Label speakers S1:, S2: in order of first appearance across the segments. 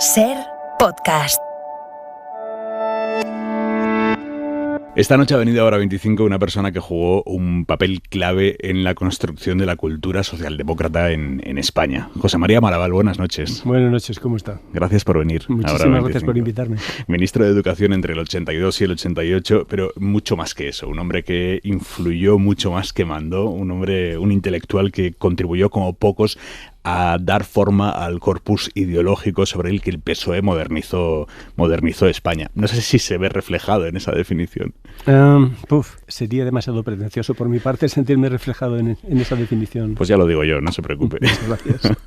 S1: SER Podcast.
S2: Esta noche ha venido a Hora 25 una persona que jugó un papel clave en la construcción de la cultura socialdemócrata en España. José María Maraval, buenas noches.
S3: Buenas noches, ¿cómo está?
S2: Gracias por venir.
S3: Muchísimas gracias por invitarme.
S2: Ministro de Educación entre el 82 y el 88, pero mucho más que eso. Un hombre que influyó mucho más que mandó. Un intelectual que contribuyó como pocos a dar forma al corpus ideológico sobre el que el PSOE modernizó España. No sé si se ve reflejado en esa definición.
S3: Sería demasiado pretencioso por mi parte sentirme reflejado en esa definición.
S2: Pues ya lo digo yo, no se preocupe.
S3: Muchas gracias.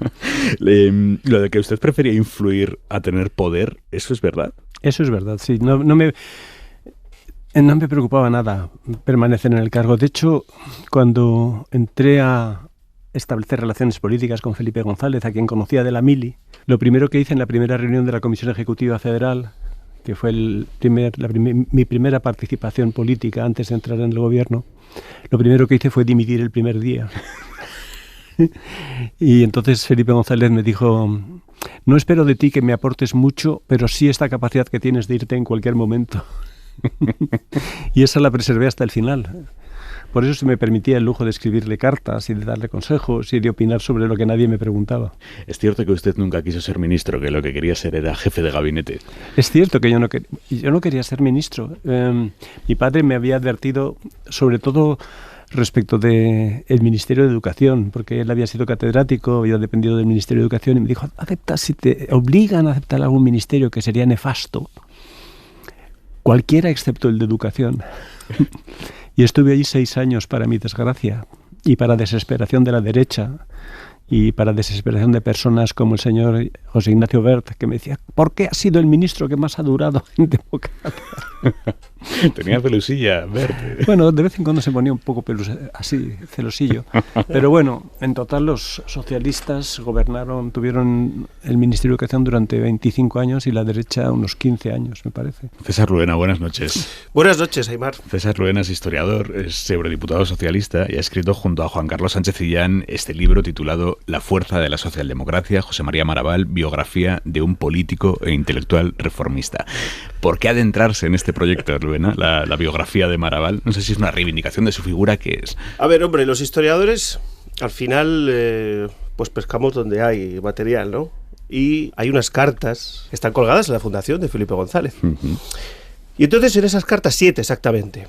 S2: Lo de que usted prefería influir a tener poder, ¿eso es verdad?
S3: Eso es verdad, sí. No me preocupaba nada permanecer en el cargo. De hecho, cuando entré a establecer relaciones políticas con Felipe González, a quien conocía de la mili, lo primero que hice en la primera reunión de la Comisión Ejecutiva Federal, que fue mi primera participación política antes de entrar en el gobierno, lo primero que hice fue dimitir el primer día. Y entonces Felipe González me dijo: no espero de ti que me aportes mucho, pero sí esta capacidad que tienes de irte en cualquier momento. Y esa la preservé hasta el final. Por eso se me permitía el lujo de escribirle cartas y de darle consejos y de opinar sobre lo que nadie me preguntaba.
S2: Es cierto que usted nunca quiso ser ministro, que lo que quería ser era jefe de gabinete.
S3: Es cierto que yo no quería ser ministro. Mi padre me había advertido, sobre todo respecto del Ministerio de Educación, porque él había sido catedrático, había dependido del Ministerio de Educación, y me dijo: acepta, si te obligan a aceptar algún ministerio que sería nefasto, cualquiera excepto el de Educación. Y estuve allí 6 años, para mi desgracia, y para desesperación de la derecha, y para desesperación de personas como el señor José Ignacio Wert, que me decía: ¿por qué ha sido el ministro que más ha durado en democracia?
S2: Tenía celusilla, Wert.
S3: Bueno, de vez en cuando se ponía un poco así, celosillo. Pero bueno, en total los socialistas tuvieron el Ministerio de Educación durante 25 años y la derecha unos 15 años, me parece.
S2: César Luena, buenas noches.
S4: Buenas noches, Aimar.
S2: César Luena es historiador, es eurodiputado socialista y ha escrito junto a Juan Carlos Sánchez Illán este libro titulado La fuerza de la socialdemocracia, José María Maraval, biografía de un político e intelectual reformista. ¿Por qué adentrarse en este proyecto, Luena, la biografía de Maraval? No sé si es una reivindicación de su figura, ¿qué es?
S4: A ver, hombre, los historiadores al final pues pescamos donde hay material, ¿no? Y hay unas cartas que están colgadas en la fundación de Felipe González. Uh-huh. Y entonces en esas cartas, 7 exactamente,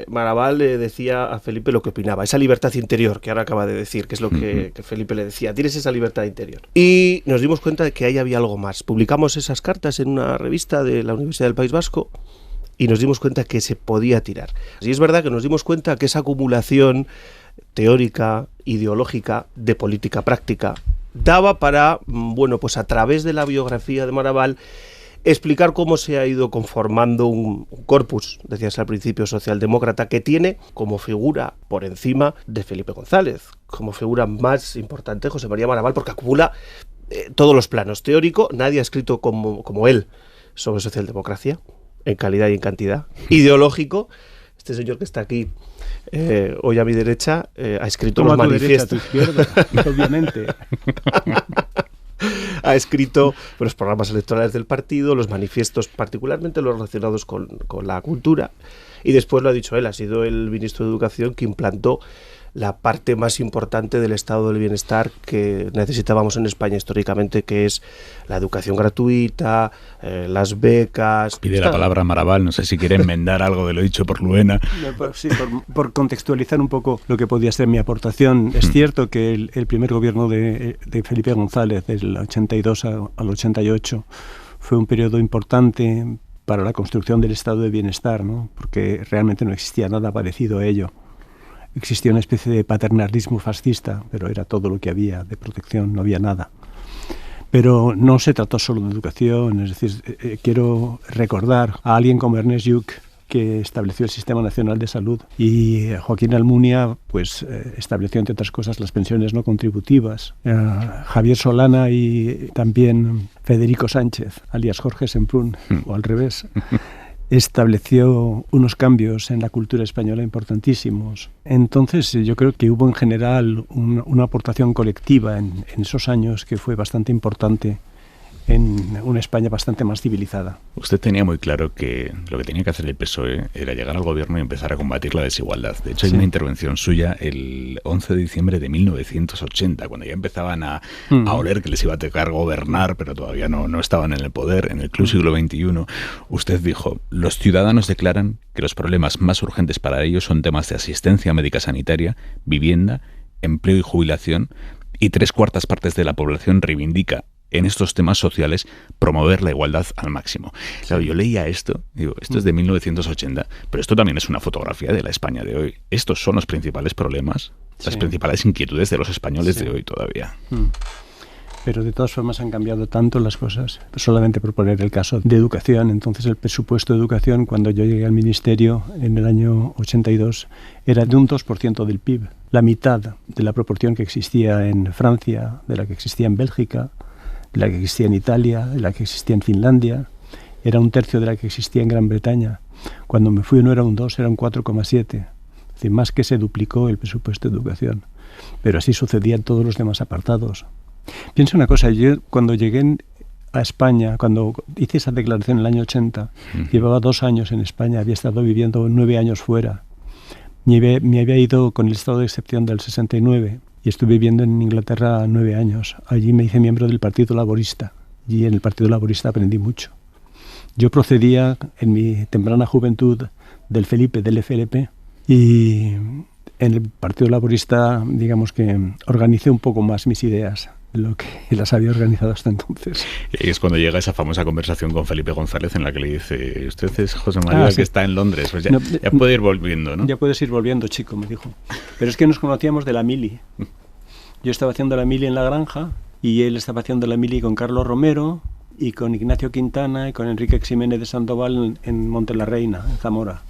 S4: Maraval le decía a Felipe lo que opinaba, esa libertad interior que ahora acaba de decir, que es lo que Felipe le decía: tienes esa libertad interior. Y nos dimos cuenta de que ahí había algo más. Publicamos esas cartas en una revista de la Universidad del País Vasco y nos dimos cuenta que se podía tirar. Y es verdad que nos dimos cuenta que esa acumulación teórica, ideológica, de política práctica, daba para, bueno, pues a través de la biografía de Maraval, explicar cómo se ha ido conformando un corpus, decías al principio, socialdemócrata, que tiene como figura por encima de Felipe González, como figura más importante José María Maraval, porque acumula todos los planos. Teórico, nadie ha escrito como él sobre socialdemocracia, en calidad y en cantidad. Ideológico, este señor que está aquí hoy a mi derecha ha escrito los manifiestos.
S3: A tu izquierda, obviamente.
S4: Ha escrito los programas electorales del partido, los manifiestos, particularmente los relacionados con la cultura, y después lo ha dicho él, ha sido el ministro de Educación que implantó la parte más importante del estado del bienestar que necesitábamos en España históricamente, que es la educación gratuita, las becas.
S2: Pide la palabra Maraval, no sé si quiere enmendar algo de lo dicho por Luena.
S3: Sí, por contextualizar un poco lo que podía ser mi aportación. Es cierto que el primer gobierno de Felipe González, del 82 al 88, fue un periodo importante para la construcción del estado de bienestar, ¿no? Porque realmente no existía nada parecido a ello. Existía una especie de paternalismo fascista, pero era todo lo que había de protección, no había nada. Pero no se trató solo de educación, es decir, quiero recordar a alguien como Ernest Lluch, que estableció el Sistema Nacional de Salud, y Joaquín Almunia pues estableció, entre otras cosas, las pensiones no contributivas. Javier Solana y también Federico Sánchez, alias Jorge Semprún, o al revés, estableció unos cambios en la cultura española importantísimos. Entonces yo creo que hubo en general una aportación colectiva en esos años que fue bastante importante en una España bastante más civilizada.
S2: Usted tenía muy claro que lo que tenía que hacer el PSOE era llegar al gobierno y empezar a combatir la desigualdad. De hecho, hay una intervención suya el 11 de diciembre de 1980, cuando ya empezaban a oler que les iba a tocar gobernar, pero todavía no estaban en el poder, en el Club Siglo XXI. Usted dijo: los ciudadanos declaran que los problemas más urgentes para ellos son temas de asistencia médica sanitaria, vivienda, empleo y jubilación, y 3/4 partes de la población reivindica en estos temas sociales promover la igualdad al máximo. Claro, yo leía esto, digo, esto es de 1980, pero esto también es una fotografía de la España de hoy. Estos son los principales problemas, las principales inquietudes de los españoles de hoy todavía.
S3: Pero de todas formas han cambiado tanto las cosas. Solamente por poner el caso de educación, entonces el presupuesto de educación, cuando yo llegué al ministerio en el año 82, era de un 2% del PIB. La mitad de la proporción que existía en Francia, de la que existía en Bélgica, de la que existía en Italia, de la que existía en Finlandia, era 1/3 de la que existía en Gran Bretaña. Cuando me fui no era un 2, era un 4,7. Es decir, más que se duplicó el presupuesto de educación. Pero así sucedía en todos los demás apartados. Piensa una cosa, yo cuando llegué a España, cuando hice esa declaración en el año 80, llevaba 2 años en España, había estado viviendo 9 años fuera. Me había ido con el estado de excepción del 69 y estuve viviendo en Inglaterra 9 años. Allí me hice miembro del Partido Laborista y en el Partido Laborista aprendí mucho. Yo procedía en mi temprana juventud del FLP y en el Partido Laborista, digamos que organicé un poco más mis ideas de lo que las había organizado hasta entonces.
S2: Y es cuando llega esa famosa conversación con Felipe González en la que le dice: usted es José María, que está en Londres, pues ya puede ir volviendo, ¿no?
S3: Ya puedes ir volviendo, chico, me dijo. Pero es que nos conocíamos de la mili. Yo estaba haciendo la mili en La Granja y él estaba haciendo la mili con Carlos Romero y con Ignacio Quintana y con Enrique Ximénez de Sandoval en Monte la Reina, en Zamora.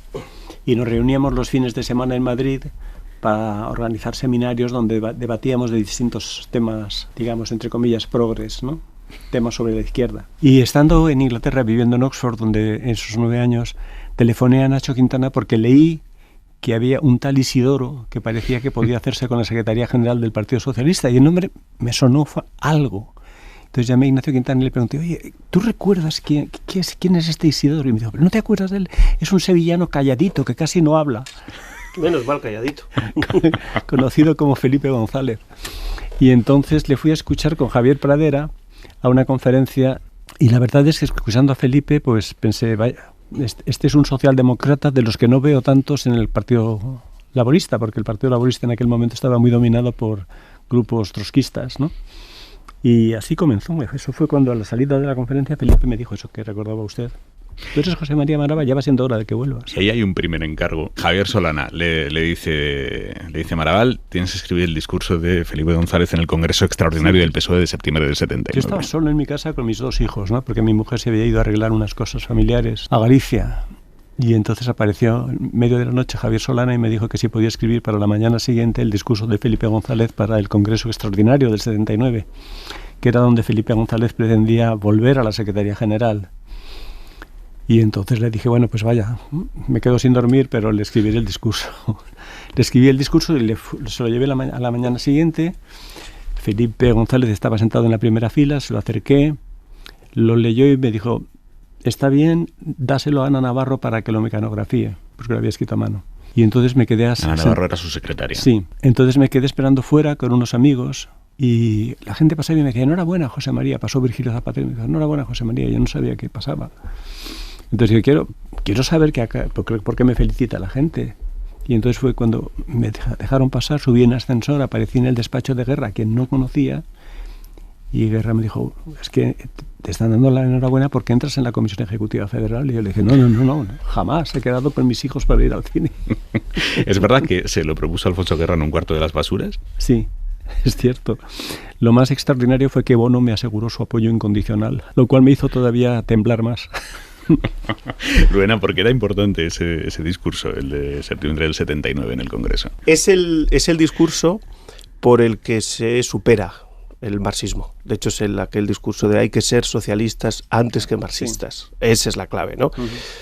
S3: Y nos reuníamos los fines de semana en Madrid para organizar seminarios donde debatíamos de distintos temas, digamos, entre comillas, progres, ¿no? Temas sobre la izquierda. Y estando en Inglaterra, viviendo en Oxford, donde en esos 9 años, telefoné a Nacho Quintana porque leí que había un tal Isidoro que parecía que podía hacerse con la Secretaría General del Partido Socialista, y el nombre me sonó algo. Entonces llamé a Ignacio Quintana y le pregunté: oye, ¿tú recuerdas quién es este Isidoro? Y me dijo: ¿no te acuerdas de él? Es un sevillano calladito que casi no habla.
S4: Menos mal calladito.
S3: Conocido como Felipe González. Y entonces le fui a escuchar con Javier Pradera a una conferencia, y la verdad es que escuchando a Felipe pues pensé: vaya, este es un socialdemócrata de los que no veo tantos en el Partido Laborista, porque el Partido Laborista en aquel momento estaba muy dominado por grupos trotskistas, ¿no? Y así comenzó. Eso fue cuando a la salida de la conferencia Felipe me dijo eso que recordaba usted. Tú eres José María Maravall, ya va siendo hora de que vuelvas.
S2: Y ahí hay un primer encargo. Javier Solana le dice Maravall: tienes que escribir el discurso de Felipe González en el Congreso Extraordinario del PSOE de septiembre del 79.
S3: Yo estaba solo en mi casa con mis 2 hijos, ¿no? Porque mi mujer se había ido a arreglar unas cosas familiares a Galicia. Y entonces apareció en medio de la noche Javier Solana y me dijo que sí podía escribir para la mañana siguiente el discurso de Felipe González para el Congreso Extraordinario del 79, que era donde Felipe González pretendía volver a la Secretaría General. Y entonces le dije: bueno, pues vaya, me quedo sin dormir, pero le escribiré el discurso. Le escribí el discurso y se lo llevé a la mañana siguiente. Felipe González estaba sentado en la primera fila, se lo acerqué, lo leyó y me dijo: está bien, dáselo a Ana Navarro para que lo mecanografíe, porque lo había escrito a mano. Y entonces me quedé
S2: Ana Navarro era su secretaria.
S3: Sí, entonces me quedé esperando fuera con unos amigos y la gente pasaba y me decía: enhorabuena, José María. Pasó Virgilio Zapatero y me dijo: enhorabuena, José María. Yo no sabía qué pasaba. Entonces yo quiero saber por qué me felicita la gente. Y entonces fue cuando me dejaron pasar, subí en ascensor, aparecí en el despacho de Guerra, quien no conocía, y Guerra me dijo: es que te están dando la enhorabuena porque entras en la Comisión Ejecutiva Federal. Y yo le dije: no, jamás, he quedado con mis hijos para ir al cine.
S2: ¿Es verdad que se lo propuso Alfonso Guerra en un cuarto de las basuras?
S3: Sí, es cierto. Lo más extraordinario fue que Bono me aseguró su apoyo incondicional, lo cual me hizo todavía temblar más.
S2: Rubén, ¿por qué era importante ese discurso, el de septiembre del 79 en el Congreso?
S4: Es el discurso por el que se supera el marxismo. De hecho, es aquel discurso de hay que ser socialistas antes que marxistas. Sí. Esa es la clave, ¿no?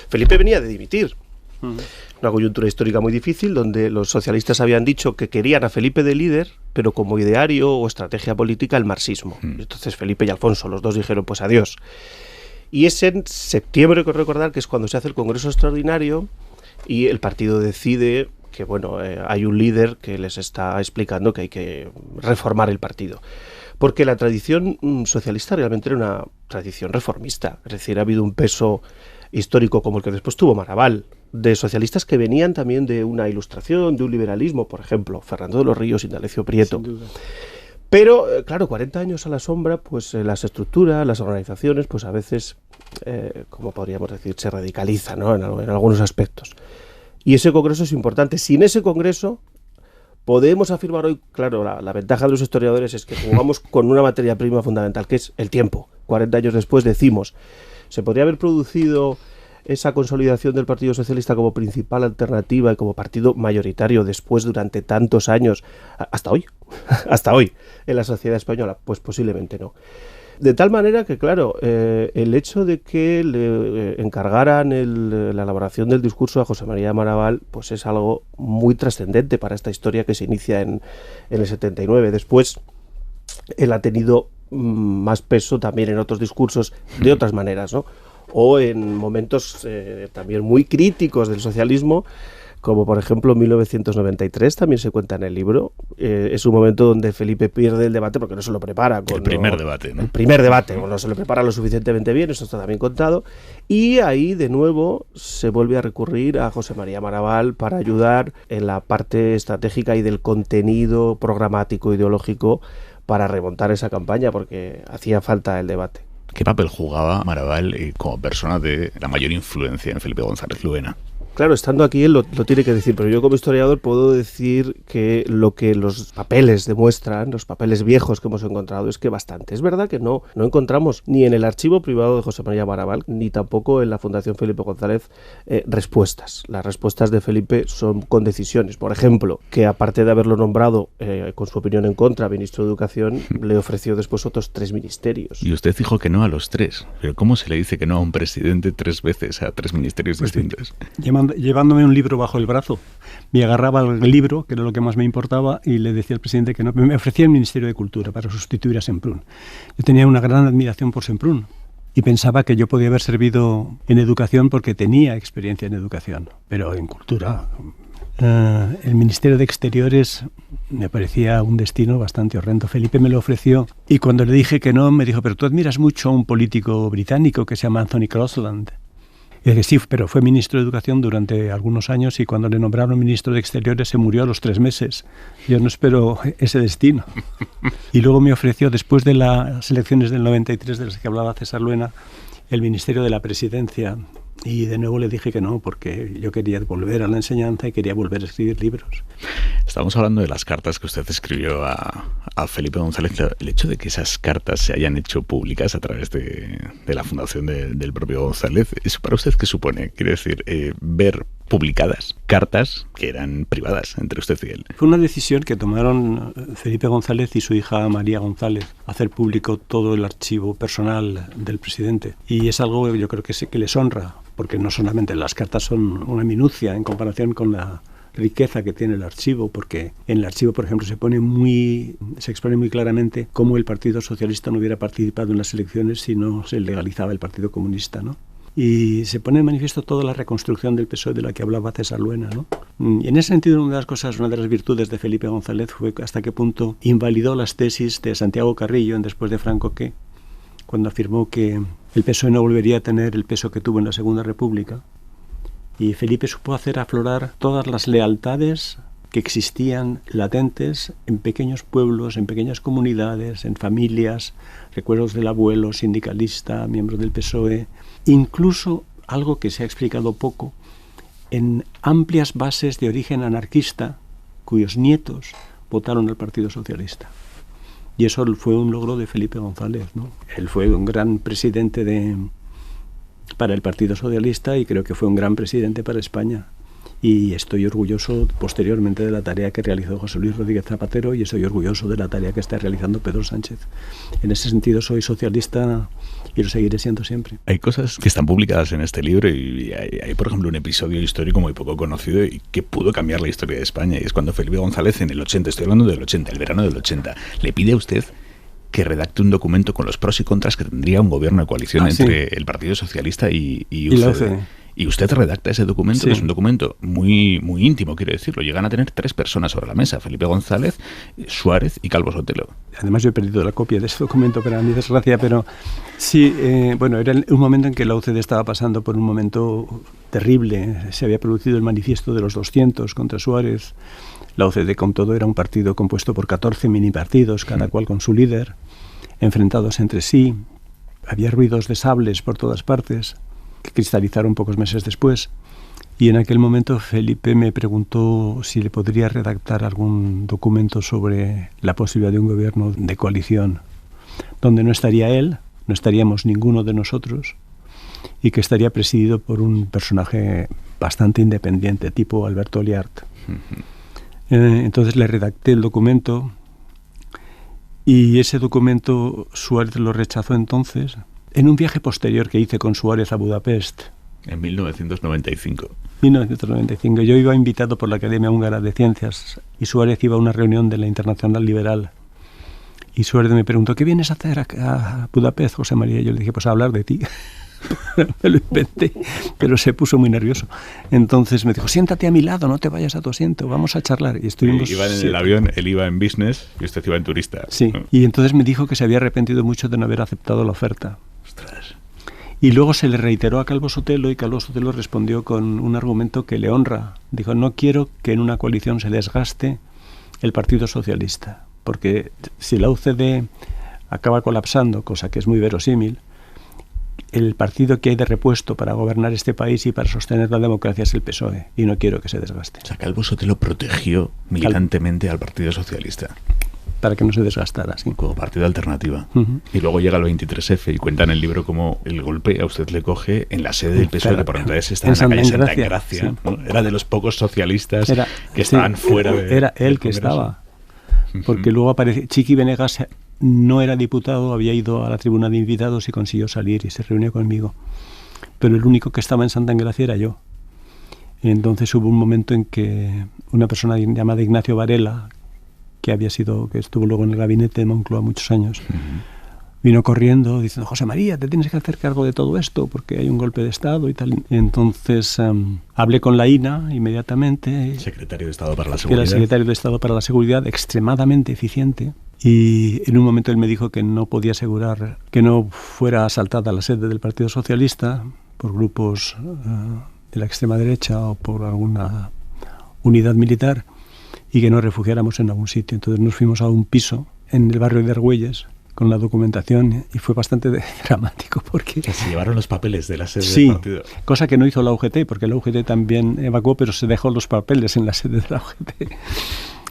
S4: Felipe venía de dimitir. Una coyuntura histórica muy difícil, donde los socialistas habían dicho que querían a Felipe de líder, pero como ideario o estrategia política el marxismo. Entonces Felipe y Alfonso, los dos dijeron pues adiós. Y es en septiembre, creo recordar, que es cuando se hace el Congreso Extraordinario y el partido decide que hay un líder que les está explicando que hay que reformar el partido. Porque la tradición socialista realmente era una tradición reformista. Es decir, ha habido un peso histórico como el que después tuvo Maravall, de socialistas que venían también de una ilustración, de un liberalismo, por ejemplo, Fernando de los Ríos, Indalecio Prieto.
S3: Sin duda.
S4: Pero, claro, 40 años a la sombra, pues las estructuras, las organizaciones, pues a veces, como podríamos decir, se radicalizan, ¿no? en algunos aspectos. Y ese congreso es importante. Sin ese congreso, podemos afirmar hoy, claro, la ventaja de los historiadores es que jugamos con una materia prima fundamental, que es el tiempo. 40 años después decimos, ¿se podría haber producido esa consolidación del Partido Socialista como principal alternativa y como partido mayoritario después durante tantos años, hasta hoy, en la sociedad española? Pues posiblemente no. De tal manera que, claro, el hecho de que le encargaran la elaboración del discurso a José María Maravall, pues es algo muy trascendente para esta historia que se inicia en el 79. Después, él ha tenido más peso también en otros discursos de otras maneras, ¿no? O en momentos también muy críticos del socialismo, como por ejemplo 1993, también se cuenta en el libro. Es un momento donde Felipe pierde el debate porque no se lo prepara.
S2: El primer debate, ¿no?
S4: El primer debate, no se lo prepara lo suficientemente bien, eso está también contado. Y ahí, de nuevo, se vuelve a recurrir a José María Maravall para ayudar en la parte estratégica y del contenido programático, ideológico, para remontar esa campaña, porque hacía falta el debate.
S2: ¿Qué papel jugaba Maravall como persona de la mayor influencia en Felipe González Luena?
S4: Claro, estando aquí él lo tiene que decir, pero yo como historiador puedo decir que lo que los papeles demuestran, los papeles viejos que hemos encontrado, es que bastante. Es verdad que no encontramos ni en el archivo privado de José María Maravall, ni tampoco en la Fundación Felipe González respuestas. Las respuestas de Felipe son con decisiones. Por ejemplo, que aparte de haberlo nombrado con su opinión en contra, ministro de Educación, le ofreció después otros 3 ministerios.
S2: Y usted dijo que no a los 3. Pero ¿cómo se le dice que no a un presidente 3 veces a 3 ministerios distintos?
S3: Llevándome un libro bajo el brazo, me agarraba al libro, que era lo que más me importaba, y le decía al presidente que no. Me ofrecía el Ministerio de Cultura para sustituir a Semprún. Yo tenía una gran admiración por Semprún y pensaba que yo podía haber servido en educación porque tenía experiencia en educación, pero en cultura. El Ministerio de Exteriores me parecía un destino bastante horrendo. Felipe me lo ofreció y cuando le dije que no, me dijo, pero tú admiras mucho a un político británico que se llama Anthony Crosland. Y dije, sí, pero fue ministro de Educación durante algunos años y cuando le nombraron ministro de Exteriores se murió a los 3 meses. Yo no espero ese destino. Y luego me ofreció, después de las elecciones del 93 de las que hablaba César Luena, el Ministerio de la Presidencia. Y de nuevo le dije que no, porque yo quería volver a la enseñanza y quería volver a escribir libros.
S2: Estamos hablando de las cartas que usted escribió a Felipe González. El hecho de que esas cartas se hayan hecho públicas a través de la fundación del propio González, ¿eso para usted qué supone? Quiere decir, ver publicadas cartas que eran privadas entre usted y él.
S3: Fue una decisión que tomaron Felipe González y su hija María González, hacer público todo el archivo personal del presidente. Y es algo yo creo que les honra, porque no solamente las cartas son una minucia en comparación con la riqueza que tiene el archivo, porque en el archivo, por ejemplo, se expone muy claramente cómo el Partido Socialista no hubiera participado en las elecciones si no se legalizaba el Partido Comunista, ¿no? Y se pone en manifiesto toda la reconstrucción del PSOE de la que hablaba César Luena, ¿no? Y en ese sentido, una de las virtudes de Felipe González fue hasta qué punto invalidó las tesis de Santiago Carrillo en Después de Franco qué, cuando afirmó que el PSOE no volvería a tener el peso que tuvo en la Segunda República. Y Felipe supo hacer aflorar todas las lealtades que existían latentes en pequeños pueblos, en pequeñas comunidades, en familias, recuerdos del abuelo sindicalista, miembro del PSOE, incluso algo que se ha explicado poco, en amplias bases de origen anarquista cuyos nietos votaron al Partido Socialista. Y eso fue un logro de Felipe González, ¿no? Él fue un gran presidente para el Partido Socialista y creo que fue un gran presidente para España. Y estoy orgulloso posteriormente de la tarea que realizó José Luis Rodríguez Zapatero y estoy orgulloso de la tarea que está realizando Pedro Sánchez. En ese sentido soy socialista y lo seguiré siendo siempre.
S2: Hay cosas que están publicadas en este libro y hay, por ejemplo, un episodio histórico muy poco conocido y que pudo cambiar la historia de España, y es cuando Felipe González en el 80, estoy hablando del 80, el verano del 80, le pide a usted que redacte un documento con los pros y contras que tendría un gobierno de coalición entre el Partido Socialista y UCD. Y usted redacta ese documento, que es un documento muy, muy íntimo, quiero decirlo. Llegan a tener 3 personas sobre la mesa: Felipe González, Suárez y Calvo Sotelo.
S3: Además, yo he perdido la copia de ese documento, para mi desgracia, pero sí, bueno, era un momento en que la UCD estaba pasando por un momento terrible. Se había producido el manifiesto de los 200 contra Suárez. La UCD, con todo, era un partido compuesto por 14 mini partidos, cada cual con su líder, enfrentados entre sí. Había ruidos de sables por todas partes, que cristalizaron pocos meses después, y en aquel momento Felipe me preguntó si le podría redactar algún documento sobre la posibilidad de un gobierno de coalición, donde no estaría él, no estaríamos ninguno de nosotros, y que estaría presidido por un personaje bastante independiente, tipo Alberto Liart. Entonces le redacté el documento, y ese documento Suárez lo rechazó entonces, en un viaje posterior que hice con Suárez a Budapest.
S2: En 1995.
S3: 1995. Yo iba invitado por la Academia Húngara de Ciencias y Suárez iba a una reunión de la Internacional Liberal. Y Suárez me preguntó: ¿qué vienes a hacer a Budapest, José María? Y yo le dije: pues a hablar de ti. Me lo inventé, pero se puso muy nervioso. Entonces me dijo: siéntate a mi lado, no te vayas a tu asiento, vamos a charlar. Y estuvimos...
S2: Iba en el avión, él iba en business y usted iba en turista.
S3: Sí,
S2: ¿no?
S3: Y entonces me dijo que se había arrepentido mucho de no haber aceptado la oferta.
S2: Ostras.
S3: Y luego se le reiteró a Calvo Sotelo, y Calvo Sotelo respondió con un argumento que le honra. Dijo: no quiero que en una coalición se desgaste el Partido Socialista, porque si la UCD acaba colapsando, cosa que es muy verosímil, el partido que hay de repuesto para gobernar este país y para sostener la democracia es el PSOE, y no quiero que se desgaste.
S2: O sea, Calvo Sotelo protegió militantemente al Partido Socialista.
S3: Para que no se desgastara, sí.
S2: Como partido alternativa. Y luego llega el 23F y cuenta en el libro cómo el golpe a usted le coge en la sede del PSOE, que por entonces estaba en la calle Santa Engracia.
S3: Sí.
S2: ¿No? Era de los pocos socialistas que estaban fuera de...
S3: Era él que estaba. Porque luego apareció Chiqui Venegas. No era diputado, había ido a la tribuna de invitados y consiguió salir y se reunió conmigo. Pero el único que estaba en Santa Engracia era yo. Y entonces hubo un momento en que una persona llamada Ignacio Varela, que estuvo luego en el gabinete de Moncloa muchos años, vino corriendo diciendo: José María, te tienes que hacer cargo de todo esto porque hay un golpe de Estado y tal. Y entonces hablé con la INA inmediatamente.
S2: Secretario de Estado para la Seguridad.
S3: Que era secretario de Estado para la Seguridad, extremadamente eficiente. Y en un momento él me dijo que no podía asegurar que no fuera asaltada la sede del Partido Socialista por grupos de la extrema derecha o por alguna unidad militar, y que nos refugiáramos en algún sitio. Entonces nos fuimos a un piso en el barrio de Argüelles con la documentación, y fue bastante dramático porque...
S2: Se llevaron los papeles de la sede
S3: del
S2: partido.
S3: Cosa que no hizo la UGT, porque la UGT también evacuó, pero se dejó los papeles en la sede de la UGT.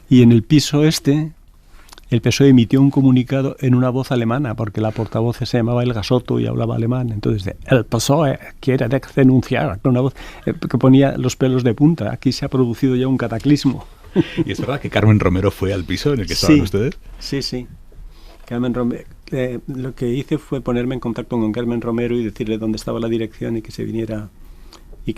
S3: Y en el piso el PSOE emitió un comunicado en una voz alemana, porque la portavoz se llamaba Elga Soto y hablaba alemán. Entonces, el PSOE quiere denunciar, con una voz que ponía los pelos de punta. Aquí se ha producido ya un cataclismo.
S2: ¿Y es verdad que Carmen Romero fue al piso en el que estaban ustedes?
S3: Sí. Carmen Romero. Lo que hice fue ponerme en contacto con Carmen Romero y decirle dónde estaba la dirección y que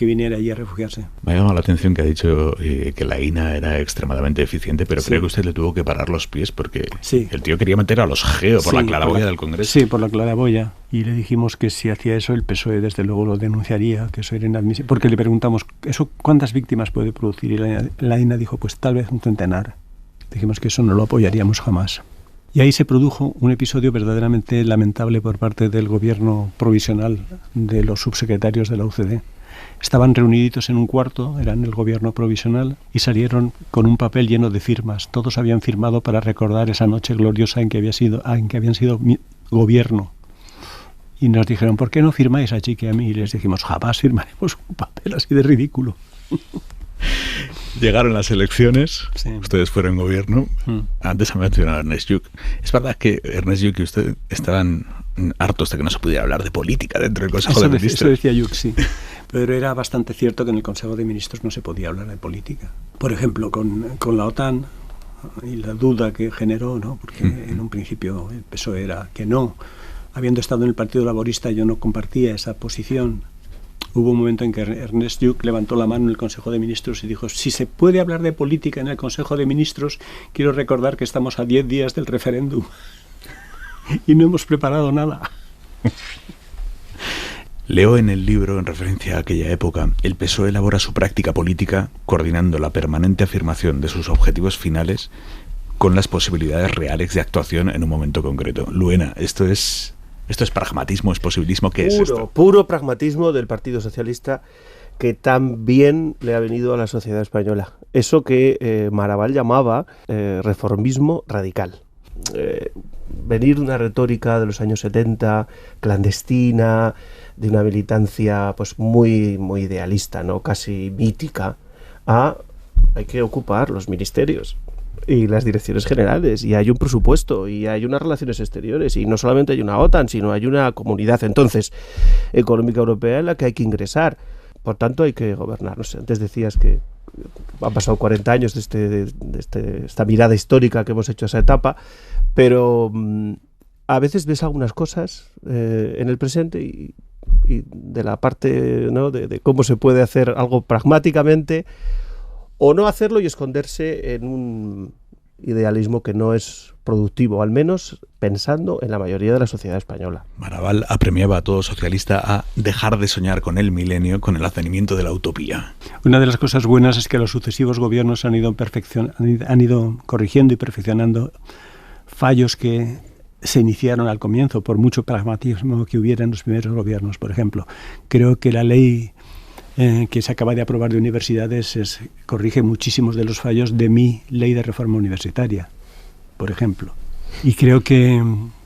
S3: viniera allí a refugiarse.
S2: Me ha llamado la atención que ha dicho que la INA era extremadamente eficiente, pero creo que usted le tuvo que parar los pies porque el tío quería meter a los GEO por la claraboya del Congreso. Sí,
S3: por la claraboya. Y le dijimos que si hacía eso, el PSOE desde luego lo denunciaría, que eso era inadmisible. Porque le preguntamos: ¿eso cuántas víctimas puede producir? Y la INA dijo: pues tal vez un centenar. Dijimos que eso no lo apoyaríamos jamás. Y ahí se produjo un episodio verdaderamente lamentable por parte del gobierno provisional, de los subsecretarios de la UCD. Estaban reuniditos en un cuarto, eran el gobierno provisional, y salieron con un papel lleno de firmas. Todos habían firmado para recordar esa noche gloriosa en que habían sido gobierno. Y nos dijeron: ¿por qué no firmáis a Chiqui y a mí? Y les dijimos: jamás firmaremos un papel así de ridículo.
S2: Llegaron las elecciones, ustedes fueron gobierno. Antes ha mencionado a Ernest Lluch. Es verdad que Ernest Lluch y usted estaban hartos de que no se pudiera hablar de política dentro del Consejo de Ministros.
S3: Eso decía Lluch, sí. Pero era bastante cierto que en el Consejo de Ministros no se podía hablar de política. Por ejemplo, con la OTAN y la duda que generó, ¿no? Porque en un principio el PSOE era que no. habiendo estado en el Partido Laborista, yo no compartía esa posición. Hubo un momento en que Ernest Lluch levantó la mano en el Consejo de Ministros y dijo: si se puede hablar de política en el Consejo de Ministros, quiero recordar que estamos a 10 días del referéndum y no hemos preparado nada.
S2: Leo en el libro, en referencia a aquella época, el PSOE elabora su práctica política coordinando la permanente afirmación de sus objetivos finales con las posibilidades reales de actuación en un momento concreto. Luena, ¿esto es pragmatismo, es posibilismo? ¿Qué es esto?
S4: Puro pragmatismo del Partido Socialista, que tan bien le ha venido a la sociedad española. Eso que Maragall llamaba reformismo radical. Venir de una retórica de los años 70, clandestina, de una militancia pues muy, muy idealista, ¿no? Casi mítica, hay que ocupar los ministerios y las direcciones generales, y hay un presupuesto, y hay unas relaciones exteriores, y no solamente hay una OTAN, sino hay una comunidad entonces económica europea en la que hay que ingresar. Por tanto, hay que gobernar. No sé, antes decías que han pasado 40 años de esta mirada histórica que hemos hecho a esa etapa, pero a veces ves algunas cosas en el presente y de la parte, ¿no?, de cómo se puede hacer algo pragmáticamente o no hacerlo y esconderse en un idealismo que no es productivo, al menos pensando en la mayoría de la sociedad española.
S2: Maragall apremiaba a todo socialista a dejar de soñar con el milenio, con el advenimiento de la utopía.
S3: Una de las cosas buenas es que los sucesivos gobiernos han ido corrigiendo y perfeccionando fallos que se iniciaron al comienzo, por mucho pragmatismo que hubiera en los primeros gobiernos. Por ejemplo, creo que la ley que se acaba de aprobar de universidades corrige muchísimos de los fallos de mi ley de reforma universitaria, por ejemplo. Y creo que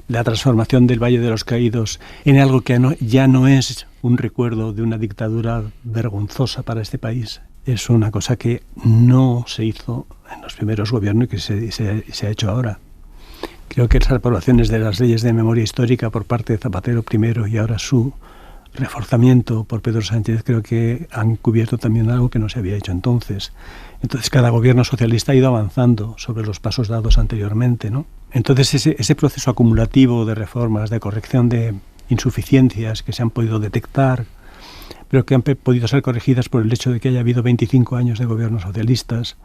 S3: la transformación del Valle de los Caídos en algo que ya no es un recuerdo de una dictadura vergonzosa para este país es una cosa que no se hizo en los primeros gobiernos y que se ha hecho ahora. Creo que las aprobaciones de las leyes de memoria histórica por parte de Zapatero primero y ahora su reforzamiento por Pedro Sánchez, creo que han cubierto también algo que no se había hecho entonces. Entonces cada gobierno socialista ha ido avanzando sobre los pasos dados anteriormente, ¿no? Entonces ese proceso acumulativo de reformas, de corrección de insuficiencias que se han podido detectar, pero que han podido ser corregidas por el hecho de que haya habido 25 años de gobiernos socialistas,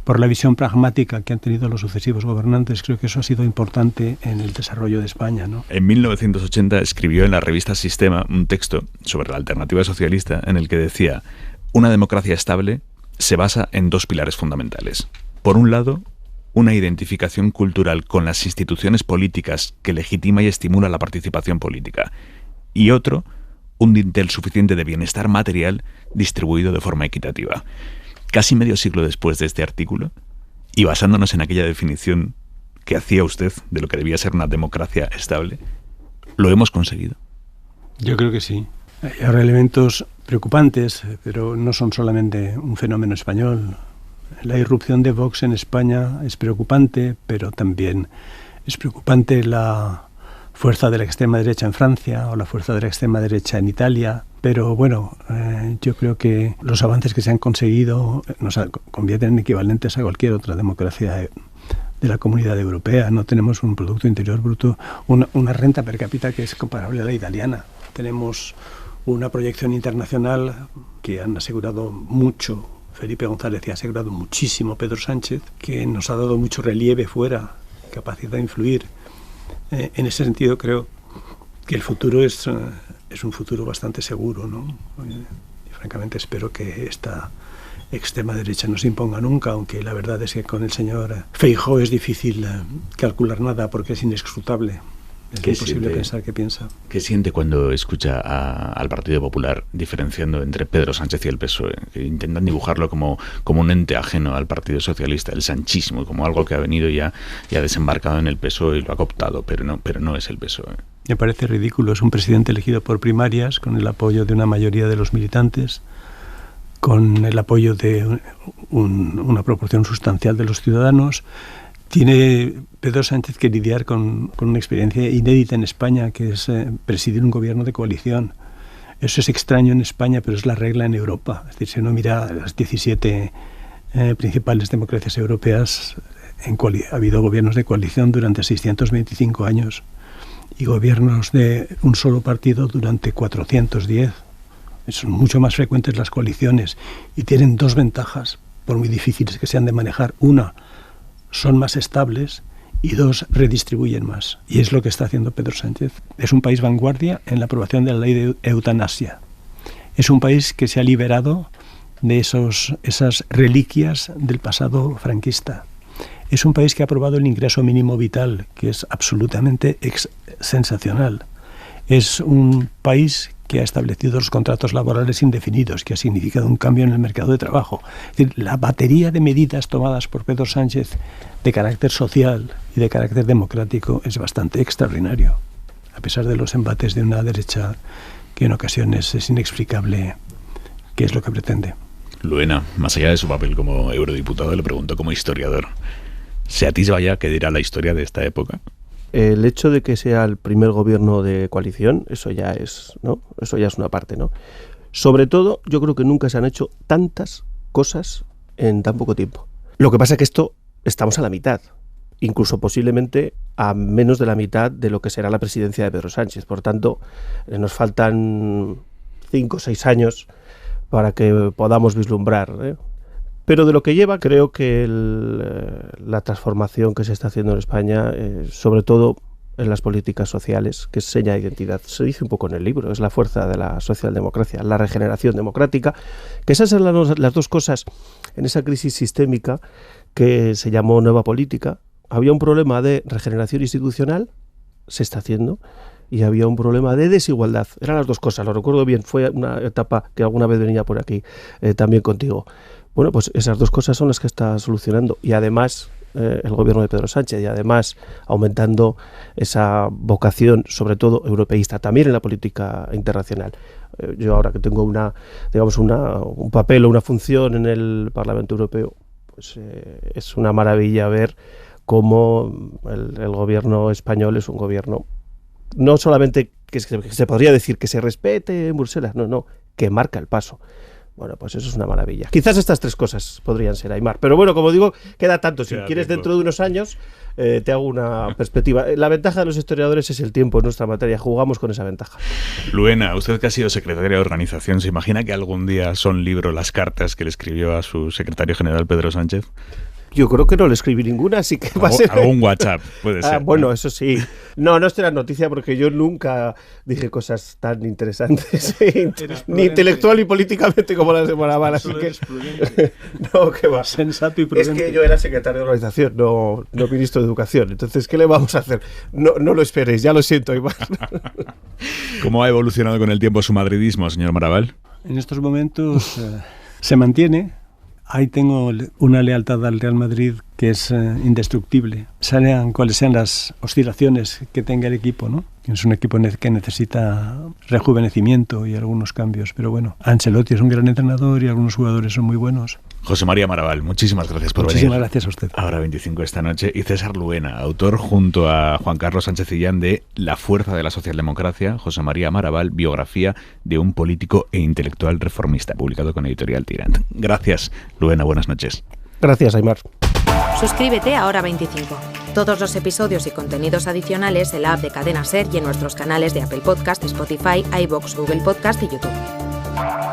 S3: por la visión pragmática que han tenido los sucesivos gobernantes, creo que eso ha sido importante en el desarrollo de España, ¿no?
S2: En 1980 escribió en la revista Sistema un texto sobre la alternativa socialista en el que decía: una democracia estable se basa en dos pilares fundamentales. Por un lado, una identificación cultural con las instituciones políticas que legitima y estimula la participación política. Y otro, un dintel suficiente de bienestar material distribuido de forma equitativa. Casi medio siglo después de este artículo, y basándonos en aquella definición que hacía usted de lo que debía ser una democracia estable, ¿lo hemos conseguido?
S3: Yo creo que sí. Hay ahora elementos preocupantes, pero no son solamente un fenómeno español. La irrupción de Vox en España es preocupante, pero también es preocupante la fuerza de la extrema derecha en Francia o la fuerza de la extrema derecha en Italia. Pero bueno, yo creo que los avances que se han conseguido nos convierten en equivalentes a cualquier otra democracia de la Comunidad Europea. No tenemos un Producto Interior Bruto, una renta per cápita que es comparable a la italiana. Tenemos una proyección internacional que han asegurado mucho Felipe González y ha asegurado muchísimo Pedro Sánchez, que nos ha dado mucho relieve fuera, capacidad de influir. En ese sentido creo que el futuro es un futuro bastante seguro, ¿no? Y francamente espero que esta extrema derecha no se imponga nunca, aunque la verdad es que con el señor Feijóo es difícil calcular nada porque es inescrutable. Es imposible pensar qué piensa.
S2: ¿Qué siente cuando escucha al Partido Popular diferenciando entre Pedro Sánchez y el PSOE? Que intentan dibujarlo como un ente ajeno al Partido Socialista, el sanchismo, como algo que ha venido y ha desembarcado en el PSOE y lo ha cooptado, pero no es el PSOE.
S3: Me parece ridículo. Es un presidente elegido por primarias, con el apoyo de una mayoría de los militantes, con el apoyo de una proporción sustancial de los ciudadanos. Tiene Pedro Sánchez que lidiar con una experiencia inédita en España, que es presidir un gobierno de coalición. Eso es extraño en España, pero es la regla en Europa. Es decir, si uno mira las 17 principales democracias europeas, ha habido gobiernos de coalición durante 625 años. y gobiernos de un solo partido durante 410. Son mucho más frecuentes las coaliciones y tienen dos ventajas, por muy difíciles que sean de manejar. Una, son más estables, y dos, redistribuyen más. Y es lo que está haciendo Pedro Sánchez. Es un país vanguardia en la aprobación de la ley de eutanasia. Es un país que se ha liberado de esas reliquias del pasado franquista. Es un país que ha aprobado el ingreso mínimo vital, que es absolutamente sensacional. Es un país que ha establecido los contratos laborales indefinidos, que ha significado un cambio en el mercado de trabajo. Es decir, la batería de medidas tomadas por Pedro Sánchez de carácter social y de carácter democrático es bastante extraordinario, a pesar de los embates de una derecha que en ocasiones es inexplicable qué es lo que pretende.
S2: Luena, más allá de su papel como eurodiputado, le pregunto como historiador, ¿se atisba ya qué dirá la historia de esta época?
S4: El hecho de que sea el primer gobierno de coalición, eso ya es, ¿no? Eso ya es una parte, ¿no? Sobre todo, yo creo que nunca se han hecho tantas cosas en tan poco tiempo. Lo que pasa es que esto estamos a la mitad, incluso posiblemente a menos de la mitad de lo que será la presidencia de Pedro Sánchez. Por tanto, nos faltan 5 o 6 años para que podamos vislumbrar, ¿eh? Pero de lo que lleva, creo que la transformación que se está haciendo en España, sobre todo en las políticas sociales, que es seña de identidad, se dice un poco en el libro, es la fuerza de la socialdemocracia, la regeneración democrática, que esas son las dos cosas en esa crisis sistémica que se llamó nueva política. Había un problema de regeneración institucional, se está haciendo, y había un problema de desigualdad. Eran las dos cosas, lo recuerdo bien, fue una etapa que alguna vez venía por aquí también contigo. Bueno, pues esas dos cosas son las que está solucionando, y además el gobierno de Pedro Sánchez, y además aumentando esa vocación, sobre todo europeísta, también en la política internacional. Yo ahora que tengo un papel o una función en el Parlamento Europeo, pues es una maravilla ver cómo el gobierno español es un gobierno no solamente que se podría decir que se respete en Bruselas, no, que marca el paso. Bueno, pues eso es una maravilla. Quizás estas tres cosas podrían ser, Aimar. Pero bueno, como digo, queda tanto. Si quieres, dentro de unos años, te hago una perspectiva. La ventaja de los historiadores es el tiempo en nuestra materia. Jugamos con esa ventaja.
S2: Luena, usted que ha sido secretaria de organización, ¿se imagina que algún día son libro las cartas que le escribió a su secretario general, Pedro Sánchez?
S4: Yo creo que no le escribí ninguna, así que va a ser...
S2: Algún WhatsApp, puede ser.
S4: Bueno, ¿no? Eso sí. No será noticia porque yo nunca dije cosas tan interesantes, ni intelectual ni políticamente como las de Moraval, así que... No, que va.
S3: Sensato y prudente.
S4: Es que yo era secretario de organización, no ministro de Educación. Entonces, ¿qué le vamos a hacer? No lo esperéis, ya lo siento, Iván.
S2: ¿Cómo ha evolucionado con el tiempo su madridismo, señor Moraval?
S3: En estos momentos se mantiene. Ahí tengo una lealtad al Real Madrid que es indestructible. Sean cuales sean las oscilaciones que tenga el equipo, ¿no? Es un equipo que necesita rejuvenecimiento y algunos cambios. Pero bueno, Ancelotti es un gran entrenador y algunos jugadores son muy buenos.
S2: José María Moraval, muchísimas gracias por venir.
S3: Muchísimas gracias a usted.
S2: Ahora 25 esta noche. Y César Luena, autor junto a Juan Carlos Sánchez Illán de La fuerza de la socialdemocracia, José María Moraval, biografía de un político e intelectual reformista, publicado con Editorial Tirant. Gracias, Luena, buenas noches.
S4: Gracias, Aimar.
S1: Suscríbete a Hora 25. Todos los episodios y contenidos adicionales en la app de Cadena SER y en nuestros canales de Apple Podcast, Spotify, iVoox, Google Podcast y YouTube.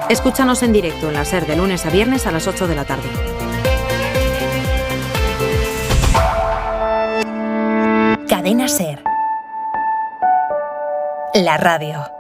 S1: Escúchanos en directo en la SER de lunes a viernes a las 8 de la tarde. Cadena SER. La radio.